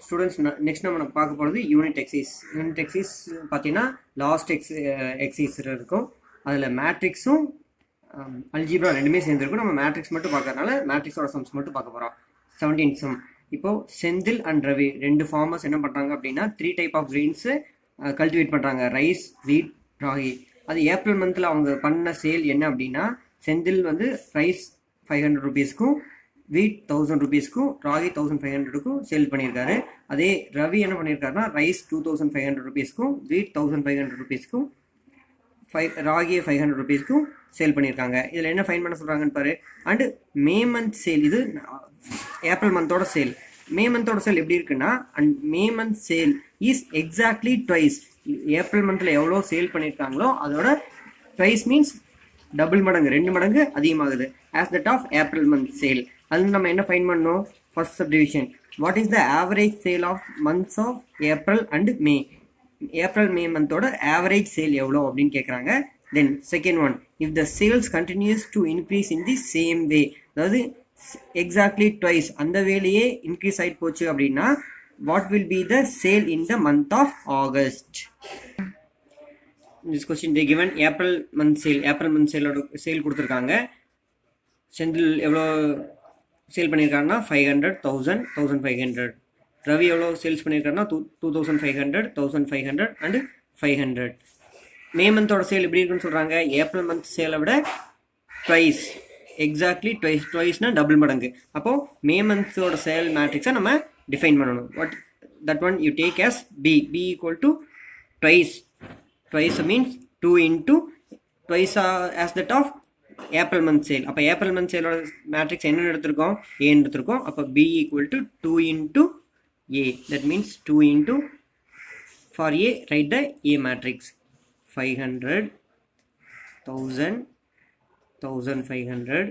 Students next நம்ம பார்க்க போகிறது யூனிட் எக்ஸைஸ். யூனிட் எக்ஸைஸ் பார்த்தீங்கன்னா லாஸ்ட் எக்ஸைஸ் இருக்கும். அதில் மேட்ரிக்ஸும் அல்ஜிப்ரா ரெண்டுமே சேர்ந்துருக்கும். நம்ம மேட்ரிக்ஸ் மட்டும் பார்க்கறதுனால மேட்ரிக்ஸோட சம்ஸ் மட்டும் பார்க்க போகிறோம். 17 சம். இப்போது செந்தில் அண்ட் ரவி ரெண்டு ஃபார்மர்ஸ் என்ன பண்ணுறாங்க அப்படின்னா 3 டைப் ஆஃப் கிரெயின்ஸு கல்டிவேட் பண்ணுறாங்க, ரைஸ், வீட், ராகி. அது ஏப்ரல் மந்தில் அவங்க பண்ண சேல் என்ன அப்படின்னா, செந்தில் வந்து ரைஸ் 500 ருபீஸ்க்கும், வீட் 1000 ருபீஸ்க்கும், ராகி 1500க்கும் சேல் பண்ணியிருக்காரு. அதே ரவி என்ன பண்ணியிருக்காருன்னா ரைஸ் 2500 ருபீஸ்க்கும், வீட் 1500 ருபீஸ்க்கும், ராகியை 500 ருபீஸ்க்கும் சேல் பண்ணியிருக்காங்க. இதில் என்ன ஃபைன் பண்ண சொல்கிறாங்கன்னு பாரு. அண்டு மே மந்த் சேல், இது ஏப்ரல் மந்தோட சேல். மே மந்தோட சேல் எப்படி இருக்குன்னா, and May month sale is exactly twice. April மந்தில் எவ்வளோ சேல் பண்ணியிருக்காங்களோ அதோட ட்வைஸ் மீன்ஸ் டபுள் மடங்கு, 2 மடங்கு அதிகமாகுது. As that of April month sale. அது நம்ம என்ன ஃபைன் பண்ணோம்? First subdivision, what is the average sale of months of April and May. April May மந்தோட ஆவரேஜ் சேல் எவ்வளோ அப்படின்னு கேட்குறாங்க. Then second one, if the sales continues to increase in the same way, அதாவது exactly twice அந்த வேலையே increase ஆகிட்டு போச்சு அப்படின்னா what will be the sale in the month of August. This question they given April month sale. April month சேலோட sale கொடுத்துருக்காங்க. செந்தில் எவ்வளோ sale பண்ணியிருக்காருன்னா 500, 1000, 1500. ரவி எவ்வளோ சேல்ஸ் பண்ணியிருக்காருன்னா 2500, 1500 அண்ட் 500. மே மந்தோட சேல் எப்படி இருக்குன்னு சொல்கிறாங்க? ஏப்ரல் மந்த் சேலை விட ட்வைஸ், எக்ஸாக்ட்லி ட்வைஸ்னா டபுள் மடங்கு. அப்போது மே மந்த்ஸோட சேல் மேட்ரிக்ஸை நம்ம டிஃபைன் பண்ணணும். What that one you take as B. B equal to twice. Twice means 2 into twice as that of April month sale. அப்போ ஏப்ரல் மந்த் சேலோட மேட்ரிக்ஸ் என்ன எடுத்திருக்கோம்? A எடுத்திருக்கோம். அப்போ B equal to 2 into A. That means 2 into, for A write the A matrix. 500, 1000, 1500,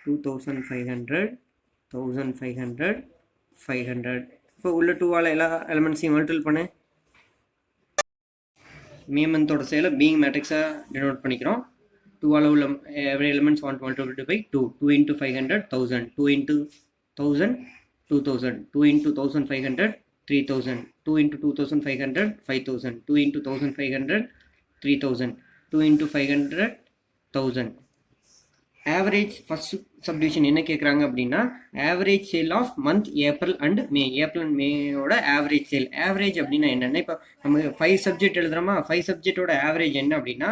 2500, 1500, 500. இப்போ உள்ள 2ஆல் எல்லா எலமெண்ட்ஸையும் multiple பண்ணு. மே மந்தோட சேலை பீயிங் மேட்ரிக்ஸாக டினோட் பண்ணிக்கிறோம். 2ஆல் உள்ள every elements want multiple by 2. 2 into 500, 1000. 2 into 1000, 2000. 2 into 1500, 3000. 2 into 2500, 5000. 2 into 1500, 3000. 2 into 500, 1000. Average first subdivision என்ன கேட்குறாங்க அப்படின்னா, average sale of month April and May. April and மேயோட ஆவரேஜ் சேல். ஆவரேஜ் அப்படின்னா என்னென்னா, இப்போ நம்ம 5 சப்ஜெக்ட் எழுதுகிறோமா, 5 சப்ஜெக்டோட ஆவரேஜ் என்ன அப்படின்னா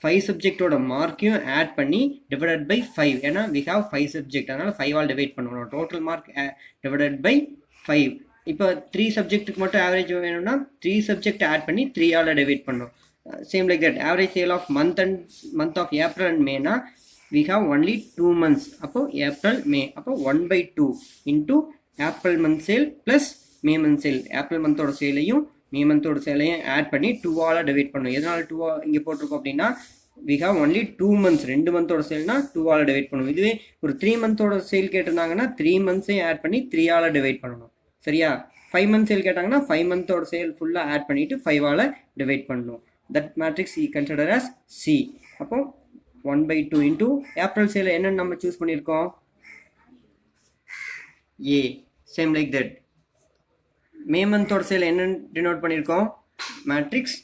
5 சப்ஜெக்டோட மார்க்கையும் ஆட் பண்ணி டிவைடட் பை 5. ஏன்னா வி ஹாவ் 5 சப்ஜெக்ட், அதனால் 5ஆல் டிவைட் பண்ணுவோம். Total mark divided by 5. இப்போ 3 சப்ஜெக்ட்டுக்கு மட்டும் ஆவரேஜ் வேணும்னா 3 சப்ஜெக்ட் ஆட் பண்ணி 3ஆல் டிவைட் பண்ணோம். Same like that average sale of month of April and மேனா we have only 2 months. அப்போ ஏப்ரல் மே, அப்போ 1/2 into April month sale plus May month sale. April மந்தோட சேலையும் மே மந்தோட சேலையும் ஆட் பண்ணி 2ஆல் டிவைட் பண்ணணும். எதனால் 2 இங்கே போட்டிருக்கோம் அப்படின்னா we have only 2 months. 2 மந்தோட சேல்னா 2ஆல் divide பண்ணணும். இதுவே ஒரு 3 மந்தோட சேல் கேட்டிருந்தாங்கன்னா 3 மந்த்ஸையும் ஆட் பண்ணி 3ஆல் டிவைட் பண்ணணும். சரியா? 5 மந்த் சேல் கேட்டாங்கன்னா 5 மந்தோட சேல் ஃபுல்லாக ஆட் பண்ணிவிட்டு 5ஆல் டிவைட் பண்ணணும். That matrix E consider as C. அப்போ 1/2 into ஏப்ரல் சேல என்ன நம்ம சூஸ் பண்ணியிருக்கோம்? A. Same like that May மந்தோட சேல என்ன டினோட் பண்ணியிருக்கோம்? Matrix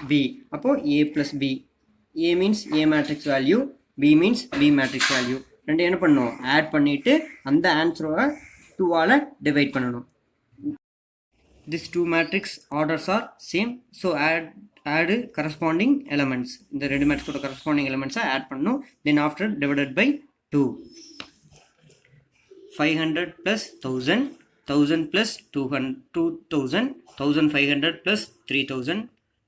B. அப்போ A plus B. A means A matrix value, B means B matrix value. ரெண்டு என்ன பண்ணணும்? ஆட் பண்ணிட்டு அந்த ஆன்சரை 2ஆல் டிவைட் பண்ணணும். These two matrix orders are same, so add corresponding elements. இந்த ரெண்டு மேட்ரிக்ஸோட corresponding elements add பண்ணணும். Then after divided by 2. 500 plus 1000, 1000 plus 2000, 1500 plus 3000,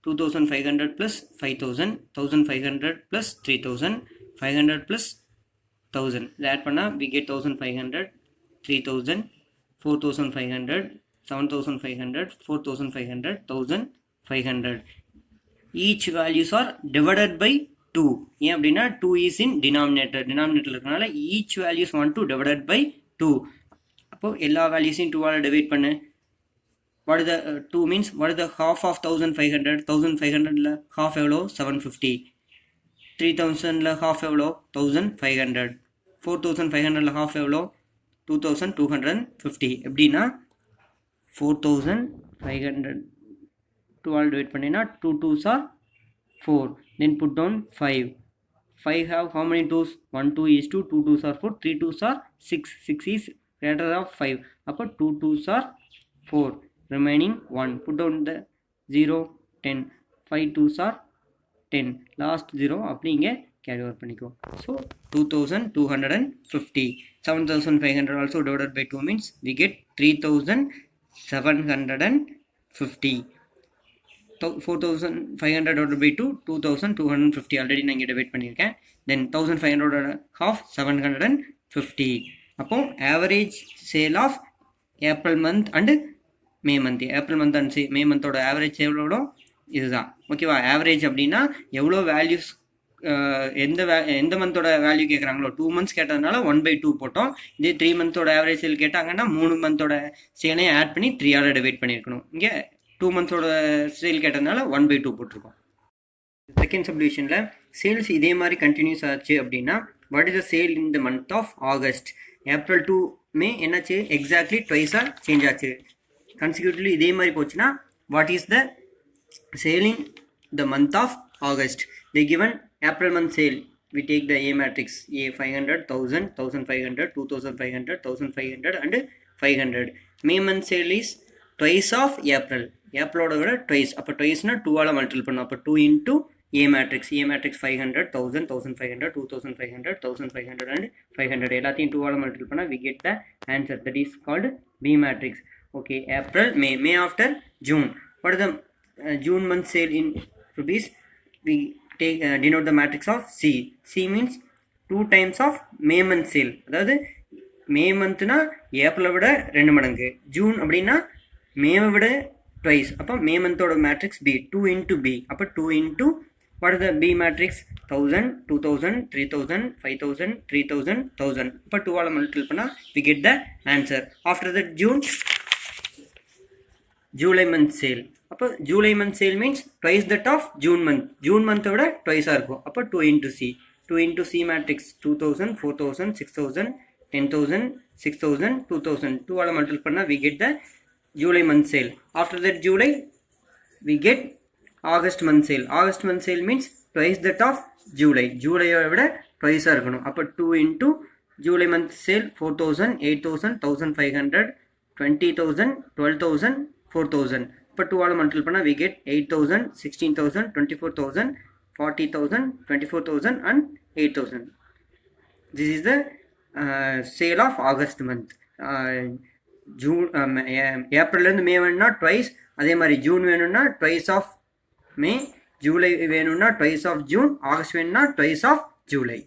2500 plus 5000, 1500 plus 3000, 500 plus 1000. இதை ஆட் பண்ணால் we get 1500, 3000, 4500, 7500, 4500, 1500. Each values are divided by 2. ஏன் அப்படின்னா 2 is in denominator. denominator இருக்கனால each values want to divided by 2. அப்போ எல்லா வேல்யூஸையும் 2ஆல் divide பண்ணு. what is the 2 means what is the half of 1500? 1500ல half எவ்வளோ? 750. 3000ல half எவ்வளோ? 1500. 4500ல half எவ்வளோ? 2250. எப்படின்னா 4500 12 divide பண்ணினா 2 2s are 4, then put down 5 have how many 2s? 1 2 is 2, 2 2s are 4, 3 2s are 6, 6 is greater of 5, அப்போ 2 2s are 4, remaining 1, put down the 0 10, 5 2s are 10, last 0 அப்படி இங்கே carry over பண்ணிக்கோ. So 2250. 7500 also divided by 2 means we get 3750. 4500 divided by 2, 2250 already நான் இங்கே divide பண்ணியிருக்கேன். Then 1500 half 750. அப்போ average sale of April month and May month. April month and May month ஓட average எவ்வளோ இதுதான். ஓகேவா? ஆவரேஜ் அப்படின்னா எவ்வளோ வேல்யூஸ் எந்த மந்தோட வேல்யூ கேட்குறாங்களோ 2 months கேட்டதுனால 1/2 போட்டோம். இதே 3 monthோட ஆவரேஜ் சேல் கேட்டாங்கன்னா 3 monthோட சேலையும் ஆட் பண்ணி 3 டிவைட் பண்ணியிருக்கணும். இங்கே 2 monthோட சேல் கேட்டதுனால 1/2 போட்டிருக்கோம். செகண்ட் சப்டிவிஷனில் சேல்ஸ் இதே மாதிரி கண்டினியூஸ் ஆச்சு அப்படின்னா what is the sale in the month of August? April to May என்னாச்சு? எக்ஸாக்ட்லி ட்வைஸாக சேஞ்ச் ஆச்சு. கன்சிக்யூட்டிவ்லி இதே மாதிரி போச்சுன்னா what is the sale in the month of August? They given April month sale. We take the A matrix. A 500, 1000, 1500, 2500, 1500 and 500. May month sale is twice of April. April oda twice. அப்போ twice na 2 ஆல multiple பண்ணோம். அப்போ 2 into A matrix. A matrix 500, 1000, 1500, 2500, 1500 and 500. எல்லாத்தையும் 2 ஆல multiple பண்ணா we get the answer. That is called B matrix. Okay. April, May. May after June. What is the June month sale in rupees? We take denote the matrix of C. C means 2 times of May month sale. அதாவது மே மந்த்னா ஏப்ரலை விட 2 மடங்கு, June அப்படின்னா மேவை விட twice. அப்போ மே மந்தோட matrix B, 2 into B. அப்போ 2 into what is the B matrix? 1000, 2000, 3000, 5000, 3000, 1000. அப்போ 2 ஆல் multiple பண்ணால் we get the answer. After that June, July month sale. அப்போ July month sale means twice that of June month. June மந்தோட ட்வைஸாக இருக்கும். அப்போ 2 into C. 2 into C matrix 2000, 4000, 6000, 10,000, 6000, 2000. 2 ஆல் multiple பண்ணால் we get the July month sale. After that July we get August month sale. August month sale means twice that of July. ஜூலையை விட ட்வைஸாக இருக்கணும். அப்போ 2 into July month sale 4000, 8000, 1500, 20,000, 12,000, 4,000. இப்போ 2 ஆல் multiple பண்ணால் we get 8,000, 16,000, 24,000, 40,000, 24,000 and 8,000. This is the sale of August month. ஏப்ரல்லேருந்து மே வேணும்னா twice, அதே மாதிரி June வேணும்னா ட்வைஸ் ஆஃப் மே, ஜூலை வேணும்னா ட்வைஸ் ஆஃப் ஜூன், ஆகஸ்ட் வேணும்னா ட்வைஸ் ஆஃப் ஜூலை.